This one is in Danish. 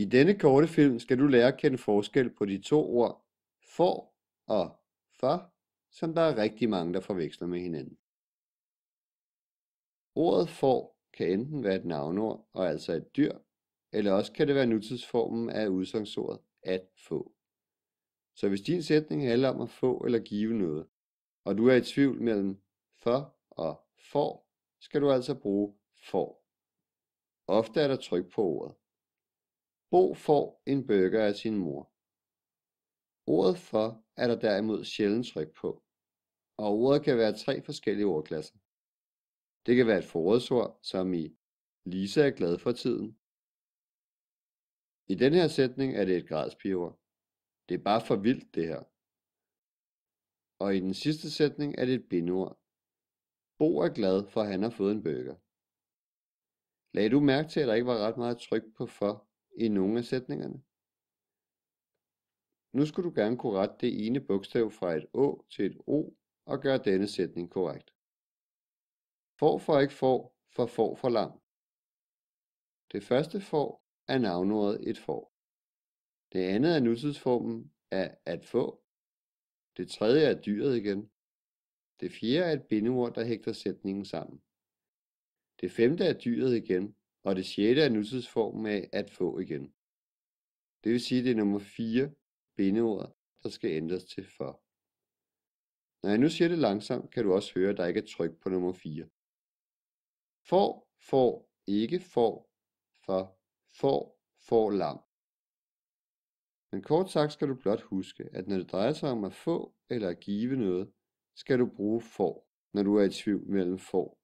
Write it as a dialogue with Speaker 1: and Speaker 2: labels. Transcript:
Speaker 1: I denne korte film skal du lære at kende forskel på de to ord får og for, som der er rigtig mange, der forveksler med hinanden. Ordet får kan enten være et navneord og altså et dyr, eller også kan det være nutidsformen af udsagnordet at få. Så hvis din sætning handler om at få eller give noget, og du er i tvivl mellem for og får, skal du altså bruge får. Ofte er der tryk på ordet. Bo får en burger af sin mor. Ordet for er der derimod sjældent tryk på, og ordet kan være 3 forskellige ordklasser. Det kan være et forrådsord, som i Lisa er glad for tiden. I den her sætning er det et gradspigeord. Det er bare for vildt det her. Og i den sidste sætning er det et bindeord. Bo er glad for at han har fået en burger. Lagde du mærke til at der ikke var ret meget tryk på for i nogle af sætningerne? Nu skulle du gerne kunne rette det ene bogstav fra et Å til et O og gøre denne sætning korrekt. For ikke for lam. Det første får er navnordet et får. Det andet er nutidsformen af at få. Det tredje er dyret igen. Det fjerde er et bindeord, der hægter sætningen sammen. Det femte er dyret igen, og det sjette er nutidsformen af at få igen. Det vil sige, at det er nummer 4 bindeord, der skal ændres til for. Når jeg nu siger det langsomt, kan du også høre, at der ikke er tryk på nummer 4. Får, ikke for lam. Men kort sagt skal du blot huske, at når det drejer sig om at få eller at give noget, skal du bruge får, når du er i tvivl mellem får